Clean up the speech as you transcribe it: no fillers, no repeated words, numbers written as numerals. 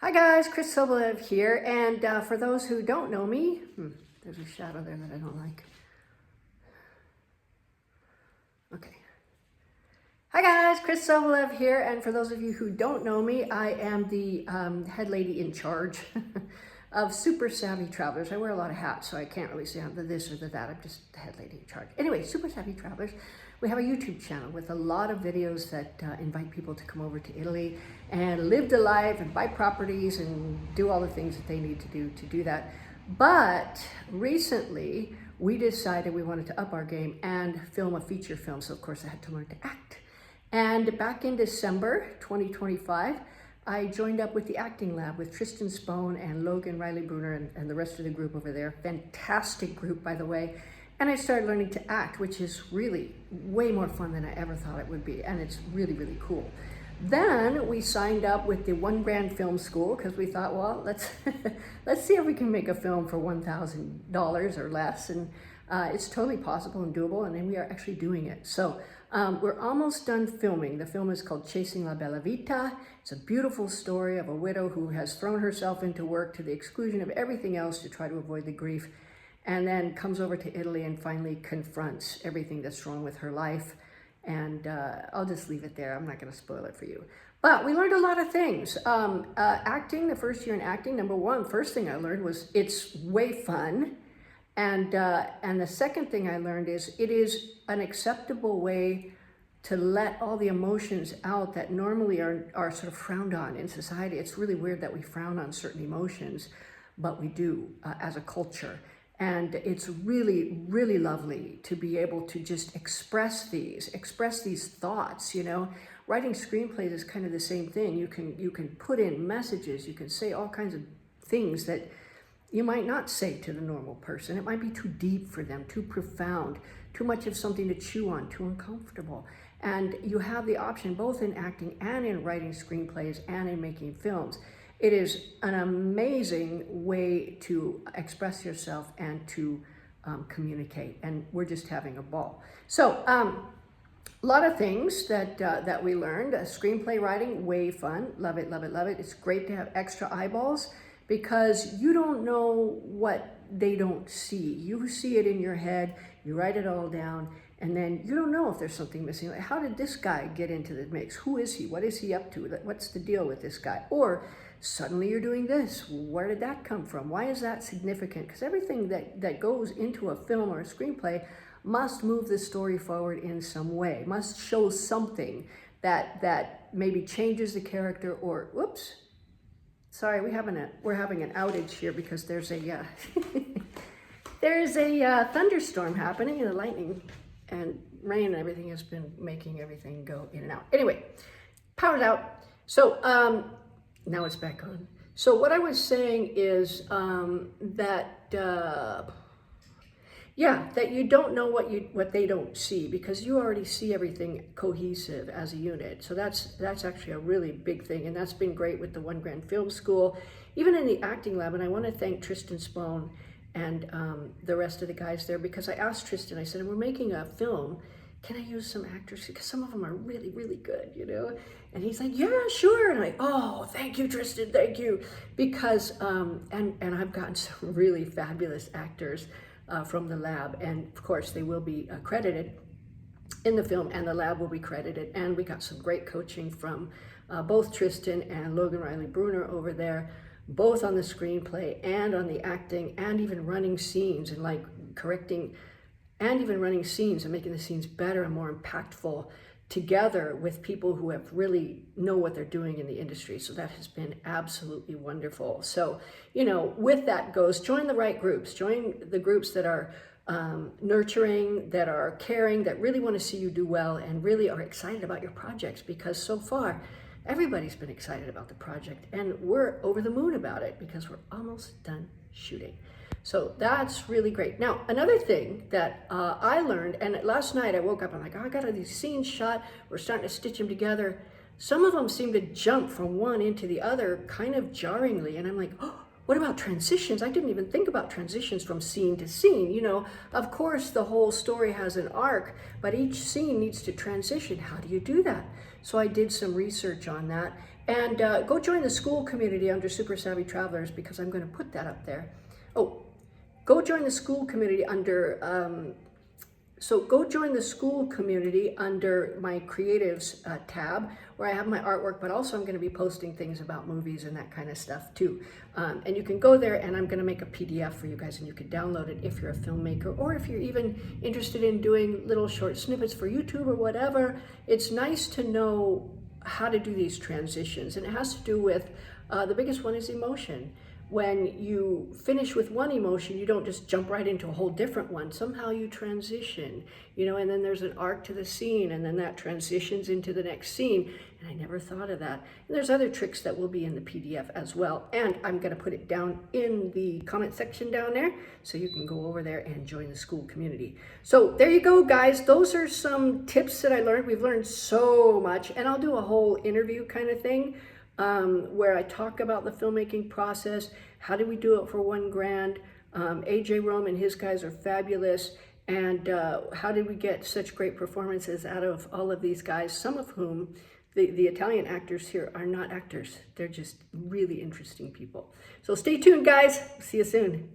Hi guys, Chris Sobolev here, and for those who don't know me, there's a shadow there that I don't like. Okay. Hi guys, Chris Sobolev here, and for those of you who don't know me, I am the head lady in charge of Super Savvy Travelers. I wear a lot of hats, so I can't really say I'm the this or the that. I'm just the head lady in charge. Anyway, Super Savvy Travelers, we have a YouTube channel with a lot of videos that invite people to come over to Italy and live the life and buy properties and do all the things that they need to do that. But recently, we decided we wanted to up our game and film a feature film. So of course I had to learn to act. And back in December 2025, I joined up with the acting lab with Tristan Spohn and Logan Riley Bruner and the rest of the group over there. Fantastic group, by the way. And I started learning to act, which is really way more fun than I ever thought it would be. And it's really, really cool. Then we signed up with the $1,000 film school because we thought, well, let's see if we can make a film for $1,000 or less. And it's totally possible and doable. And then we are actually doing it. So we're almost done filming. The film is called Chasing La Bella Vita. It's a beautiful story of a widow who has thrown herself into work to the exclusion of everything else to try to avoid the grief, and then comes over to Italy and finally confronts everything that's wrong with her life. And I'll just leave it there. I'm not going to spoil it for you. But we learned a lot of things. Acting, the first year in acting, first thing I learned was it's way fun. And the second thing I learned is it is an acceptable way to let all the emotions out that normally are sort of frowned on in society. It's really weird that we frown on certain emotions, but we do as a culture. And it's really, really lovely to be able to just express these thoughts, you know. Writing screenplays is kind of the same thing. You can put in messages, you can say all kinds of things that you might not say to the normal person. It might be too deep for them, too profound, too much of something to chew on, too uncomfortable. And you have the option both in acting and in writing screenplays and in making films. It is an amazing way to express yourself and to communicate, and we're just having a ball. So a lot of things that we learned. Screenplay writing, way fun. Love it, love it, love it. It's great to have extra eyeballs because you don't know what they don't see. You see it in your head, you write it all down, and then you don't know if there's something missing. Like, how did this guy get into the mix? Who is he? What is he up to? What's the deal with this guy? Or suddenly you're doing this. Where did that come from? Why is that significant? Because everything that goes into a film or a screenplay must move the story forward in some way, must show something that maybe changes the character or, whoops, sorry, we're having an outage here because there's a thunderstorm happening, and the lightning and rain and everything has been making everything go in and out. Anyway, powered out. So now it's back on. So what I was saying is that you don't know what they don't see because you already see everything cohesive as a unit. So that's actually a really big thing, and that's been great with the $1,000 Film School, even in the acting lab. And I want to thank Tristan Spohn and the rest of the guys there, because I asked Tristan, I said, we're making a film, can I use some actors? Because some of them are really, really good, you know? And he's like, yeah, sure. And I'm like, oh, thank you, Tristan, thank you. Because, and I've gotten some really fabulous actors from the lab. And of course, they will be credited in the film, and the lab will be credited. And we got some great coaching from both Tristan and Logan Riley Bruner over there, both on the screenplay and on the acting, and even running scenes and like correcting, and even running scenes and making the scenes better and more impactful together with people who have really know what they're doing in the industry. So that has been absolutely wonderful. So, you know, with that goes, join the right groups, join the groups that are nurturing, that are caring, that really want to see you do well and really are excited about your projects, because so far, everybody's been excited about the project, and we're over the moon about it because we're almost done shooting. So that's really great. Now, another thing that I learned, and last night I woke up, I'm like, oh, I got all these scenes shot. We're starting to stitch them together. Some of them seem to jump from one into the other kind of jarringly. And I'm like, oh, what about transitions? I didn't even think about transitions from scene to scene. You know, of course, the whole story has an arc, but each scene needs to transition. How do you do that? So I did some research on that, And go join the school community under Super Savvy Travelers, because I'm going to put that up there. Oh, go join the school community under, go join the school community under my creatives tab, where I have my artwork, but also I'm going to be posting things about movies and that kind of stuff too. And you can go there, and I'm going to make a PDF for you guys, and you can download it if you're a filmmaker, or if you're even interested in doing little short snippets for YouTube or whatever. It's nice to know how to do these transitions, and it has to do with the biggest one is emotion. When you finish with one emotion, you don't just jump right into a whole different one. Somehow you transition, you know, and then there's an arc to the scene, and then that transitions into the next scene. And I never thought of that. And there's other tricks that will be in the PDF as well. And I'm going to put it down in the comment section down there, so you can go over there and join the school community. So there you go, guys. Those are some tips that I learned. We've learned so much, and I'll do a whole interview kind of thing, where I talk about the filmmaking process. How did we do it for $1,000? AJ Rome and his guys are fabulous. And how did we get such great performances out of all of these guys, some of whom, the Italian actors here, are not actors. They're just really interesting people. So stay tuned, guys. See you soon.